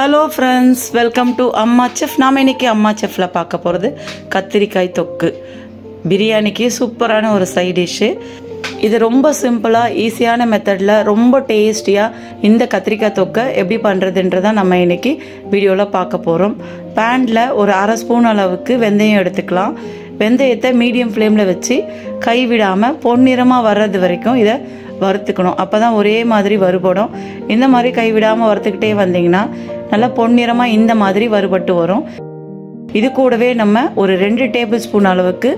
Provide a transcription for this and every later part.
Hello friends, welcome to அம்மா chef. நாம் இன்றைக்கி அம்மா செஃப்பில் பார்க்க போகிறது கத்திரிக்காய் தொக்கு. பிரியாணிக்கு சூப்பரான ஒரு சைட் டிஷ்ஷு. இது ரொம்ப சிம்பிளாக ஈஸியான மெத்தடில் ரொம்ப டேஸ்டியாக இந்த கத்திரிக்காய் தொக்கை எப்படி பண்ணுறதுன்றதான் நம்ம இன்றைக்கி வீடியோவில் பார்க்க போகிறோம். பேனில் ஒரு அரை ஸ்பூன் அளவுக்கு வெந்தயம் எடுத்துக்கலாம். வெந்தயத்தை மீடியம் ஃப்ளேமில் வச்சு கைவிடாமல் பொன்னிறமாக வர்றது வரைக்கும் இதை வறுத்துக்கணும். அப்போ தான் ஒரே மாதிரி வறுபடும். இந்த மாதிரி கைவிடாமல் வறுத்துக்கிட்டே வந்தீங்கன்னா நல்லா பொன்னிறமாக இந்த மாதிரி வறுபட்டு வரும். இது கூடவே நம்ம ஒரு 2 டேபிள் ஸ்பூன் அளவுக்கு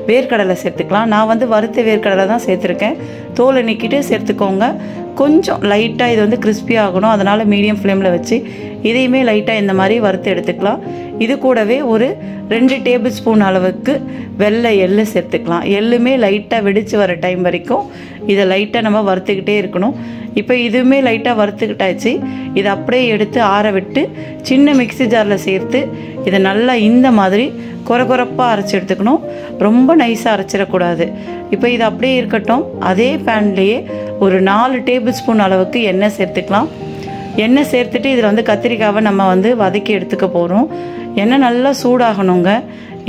வேர்க்கடலை சேர்த்துக்கலாம். நான் வறுத்த வேர்க்கடலை தான் சேர்த்துருக்கேன். தோலை நீக்கிட்டு சேர்த்துக்கோங்க. கொஞ்சம் லைட்டாக இது கிறிஸ்பி ஆகணும். அதனால் மீடியம் ஃப்ளேமில் வச்சு இதையுமே லைட்டாக இந்த மாதிரி வறுத்து எடுத்துக்கலாம். இது கூடவே ஒரு 2 டேபிள் ஸ்பூன் அளவுக்கு வெள்ளை எள்ளு சேர்த்துக்கலாம். எள்ளுமே லைட்டாக வெடித்து வர டைம் வரைக்கும் இதை லைட்டாக நம்ம வறுத்துக்கிட்டே இருக்கணும். இப்போ இதுவுமே லைட்டாக வறுத்துக்கிட்டாச்சு. இதை அப்படியே எடுத்து ஆற விட்டு சின்ன மிக்ஸி ஜாரில் சேர்த்து இதை நல்லா இந்த மாதிரி கொரகொரப்பாக அரைச்சி எடுத்துக்கணும். ரொம்ப நைஸாக அரைச்சிடக்கூடாது. இப்போ இது அப்படியே இருக்கட்டும். அதே பேன்லேயே ஒரு 4 டேபிள் ஸ்பூன் அளவுக்கு எண்ணெய் சேர்த்துக்கலாம். எண்ணெய் சேர்த்துட்டு இதில் கத்திரிக்காவை நம்ம வதக்கி எடுத்துக்க போகிறோம். எண்ணெய் நல்லா சூடாகணுங்க.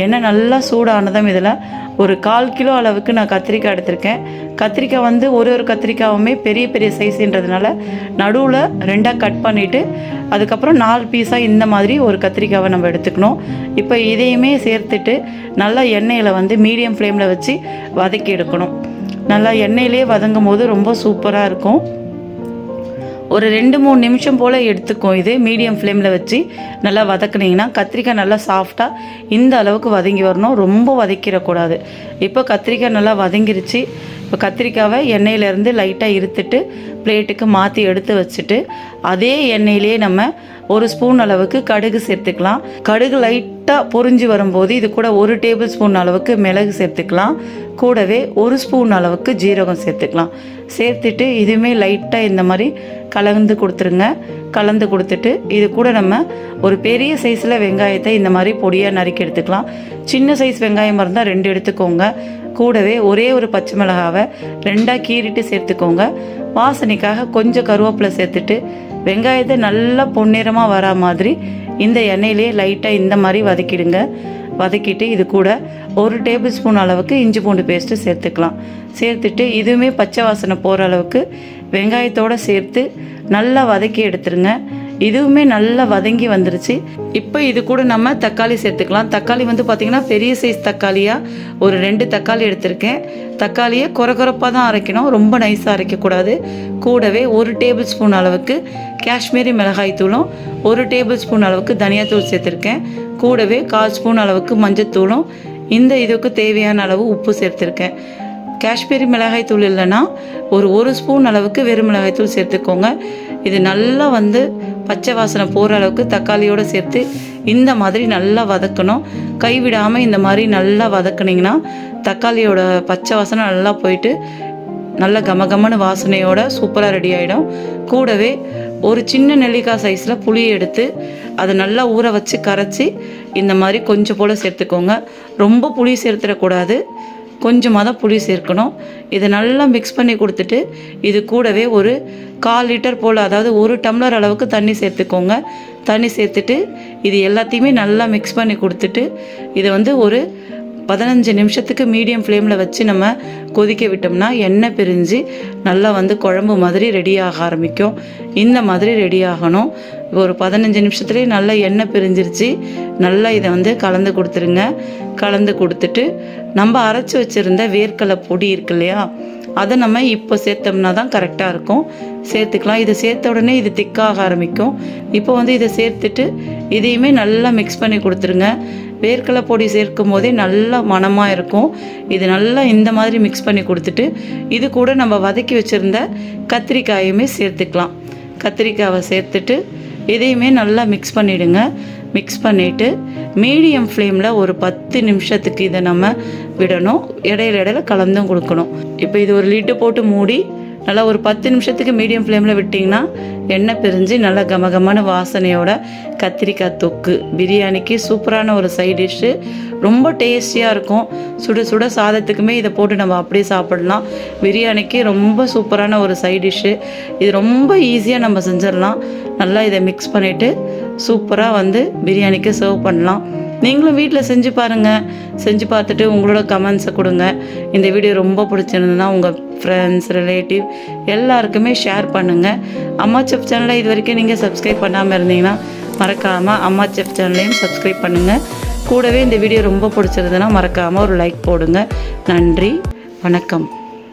எண்ணெய் நல்லா சூடானதும் இதில் ஒரு 1/4 கிலோ அளவுக்கு நான் கத்திரிக்காய் எடுத்திருக்கேன். கத்திரிக்காய் ஒரு கத்திரிக்காவுமே பெரிய பெரிய சைஸுன்றதுனால நடுவில் 2ஆக கட் பண்ணிவிட்டு அதுக்கப்புறம் 4 பீஸாக இந்த மாதிரி ஒரு கத்திரிக்காவை நம்ம எடுத்துக்கணும். இப்போ இதையுமே சேர்த்துட்டு நல்லா எண்ணெயில் மீடியம் ஃப்ளேமில் வச்சு வதக்கி எடுக்கணும். நல்லா எண்ணெயிலே வதங்கும் போது ரொம்ப சூப்பராக இருக்கும். ஒரு 2-3 நிமிஷம் போல் எடுத்துக்கும். இது மீடியம் ஃப்ளேமில் வச்சு நல்லா வதக்குனிங்கன்னா கத்திரிக்காய் நல்லா சாஃப்டாக இந்த அளவுக்கு வதங்கி வரணும். ரொம்ப வதக்கிடக்கூடாது. இப்போ கத்திரிக்காய் நல்லா வதங்கிருச்சு. இப்போ கத்திரிக்காவை எண்ணெயிலேருந்து லைட்டாக இருத்துட்டு பிளேட்டுக்கு மாற்றி எடுத்து வச்சுட்டு அதே எண்ணெயிலே நம்ம 1 ஸ்பூன் அளவுக்கு கடுகு சேர்த்துக்கலாம். கடுகு லைட்டாக பொரிஞ்சு வரும்போது இது கூட 1 டேபிள் ஸ்பூன் அளவுக்கு மிளகு சேர்த்துக்கலாம். கூடவே 1 ஸ்பூன் அளவுக்கு ஜீரகம் சேர்த்துக்கலாம். சேர்த்துட்டு இதுவுமே லைட்டாக இந்த மாதிரி கலந்து கொடுத்துருங்க. கலந்து கொடுத்துட்டு இது கூட நம்ம ஒரு பெரிய சைஸில் வெங்காயத்தை இந்த மாதிரி பொடியாக நறுக்கி எடுத்துக்கலாம். சின்ன சைஸ் வெங்காயம் இருந்தால் 2 எடுத்துக்கோங்க. கூடவே ஒரே ஒரு பச்சை மிளகாவை 2ஆக கீறிட்டு சேர்த்துக்கோங்க. வாசனைக்காக கொஞ்சம் கருவேப்பிலை சேர்த்துட்டு வெங்காயத்தை நல்லா பொன்னிறமாக வரா மாதிரி இந்த எண்ணெயிலே லைட்டாக இந்த மாதிரி வதக்கிடுங்க. வதக்கிட்டு இது கூட 1 டேபிள் ஸ்பூன் அளவுக்கு இஞ்சி பூண்டு பேஸ்ட்டு சேர்த்துக்கலாம். சேர்த்துட்டு இதுவுமே பச்சை வாசனை போகிற அளவுக்கு வெங்காயத்தோடு சேர்த்து நல்லா வதக்கி எடுத்துருங்க. இதுவுமே நல்லா வதங்கி வந்துருச்சு. இப்போ இது கூட நம்ம தக்காளி சேர்த்துக்கலாம். தக்காளி பார்த்திங்கன்னா பெரிய சைஸ் தக்காளியாக ஒரு 2 தக்காளி எடுத்திருக்கேன். தக்காளியை கொரகொரப்பாக தான் அரைக்கணும். ரொம்ப நைஸாக அரைக்கக்கூடாது. கூடவே 1 டேபிள் ஸ்பூன் அளவுக்கு காஷ்மீரி மிளகாய் தூளும் 1 டேபிள் ஸ்பூன் அளவுக்கு தனியாத்தூள் சேர்த்துருக்கேன். கூடவே 1/4 ஸ்பூன் அளவுக்கு மஞ்சத்தூளும் இந்த இதுக்கு தேவையான அளவு உப்பு சேர்த்துருக்கேன். காஷ்மீரி மிளகாய் தூள் இல்லைன்னா ஒரு ஸ்பூன் அளவுக்கு வெறும் மிளகாய் தூள் சேர்த்துக்கோங்க. இது நல்லா பச்சை வாசனை போகிற அளவுக்கு தக்காளியோடு சேர்த்து இந்த மாதிரி நல்லா வதக்கணும். கைவிடாமல் இந்த மாதிரி நல்லா வதக்குனிங்கன்னா தக்காளியோட பச்சை வாசனை நல்லா போயிட்டு நல்ல கமகமன்னு வாசனையோட சூப்பராக ரெடி ஆகிடும். கூடவே ஒரு சின்ன நெல்லிக்காய் சைஸில் புளி எடுத்து அதை நல்லா ஊற வச்சு கரைச்சி இந்த மாதிரி கொஞ்சம் போல் சேர்த்துக்கோங்க. ரொம்ப புளி சேர்த்துடக்கூடாது. கொஞ்சமாக தான் புளி சேர்க்கணும். இதை நல்லா மிக்ஸ் பண்ணி கொடுத்துட்டு இது கூடவே ஒரு 1/4 லிட்டர் போல், அதாவது 1 டம்ளர் அளவுக்கு தண்ணி சேர்த்துக்கோங்க. தண்ணி சேர்த்துட்டு இது எல்லாத்தையுமே நல்லா மிக்ஸ் பண்ணி கொடுத்துட்டு இதை ஒரு 15 நிமிஷத்துக்கு மீடியம் ஃப்ளேமில் வச்சு நம்ம கொதிக்க விட்டோம்னா எண்ணெய் பிரிஞ்சு நல்லா குழம்பு மாதிரி ரெடியாக ஆரம்பிக்கும். இந்த மாதிரி ரெடி ஆகணும். ஒரு 15 நிமிஷத்துலேயே நல்லா எண்ணெய் பிரிஞ்சிருச்சு. நல்லா இதை கலந்து கொடுத்துருங்க. கலந்து கொடுத்துட்டு நம்ம அரைச்சி வச்சுருந்த வேர்க்கடலை பொடி இருக்கு இல்லையா, அதை நம்ம இப்போ சேர்த்தோம்னா தான் கரெக்டாக இருக்கும். சேர்த்துக்கலாம். இதை சேர்த்த உடனே இது திக்காக ஆரம்பிக்கும். இப்போ இதை சேர்த்துட்டு இதையுமே நல்லா மிக்ஸ் பண்ணி கொடுத்துருங்க. வேர்க்கடலை பொடி சேர்க்கும் போதே நல்லா மணமாக இருக்கும். இது நல்லா இந்த மாதிரி மிக்ஸ் பண்ணி கொடுத்துட்டு இது கூட நம்ம வதக்கி வச்சுருந்த கத்திரிக்காயுமே சேர்த்துக்கலாம். கத்திரிக்காவை சேர்த்துட்டு இதையுமே நல்லா மிக்ஸ் பண்ணிவிடுங்க. மிக்ஸ் பண்ணிவிட்டு மீடியம் ஃப்ளேமில் ஒரு 10 நிமிஷத்துக்கு இதை நம்ம விடணும். இடையில கலந்தும் கொடுக்கணும். இப்போ இது ஒரு லிட்டு போட்டு மூடி நல்லா ஒரு 10 நிமிஷத்துக்கு மீடியம் ஃப்ளேமில் விட்டிங்கன்னா எண்ணெய் பிரிஞ்சு நல்லா கமகமான வாசனையோட கத்திரிக்காய் தொக்கு பிரியாணிக்கு சூப்பரான ஒரு சைட் டிஷ்ஷு. ரொம்ப டேஸ்டியாக இருக்கும். சுட சுட சாதத்துக்குமே இதை போட்டு நம்ம அப்படியே சாப்பிடலாம். பிரியாணிக்கு ரொம்ப சூப்பரான ஒரு சைட் டிஷ்ஷு. இது ரொம்ப ஈஸியாக நம்ம செஞ்சிடலாம். நல்லா இதை மிக்ஸ் பண்ணிவிட்டு சூப்பராக பிரியாணிக்கு சர்வ் பண்ணலாம். நீங்களும் வீட்டில் செஞ்சு பாருங்கள். செஞ்சு பார்த்துட்டு உங்களோட கமெண்ட்ஸை கொடுங்க. இந்த வீடியோ ரொம்ப பிடிச்சிருந்ததுன்னா உங்கள் ஃப்ரெண்ட்ஸ் ரிலேட்டிவ் எல்லாருக்குமே ஷேர் பண்ணுங்கள். அம்மா செஃப் சேனலை இது வரைக்கும் நீங்கள் சப்ஸ்கிரைப் பண்ணாமல் இருந்தீங்கன்னா மறக்காமல் அம்மா செஃப் சேனலையும் சப்ஸ்கிரைப் பண்ணுங்கள். கூடவே இந்த வீடியோ ரொம்ப பிடிச்சிருந்ததுன்னா மறக்காமல் ஒரு லைக் போடுங்க. நன்றி, வணக்கம்.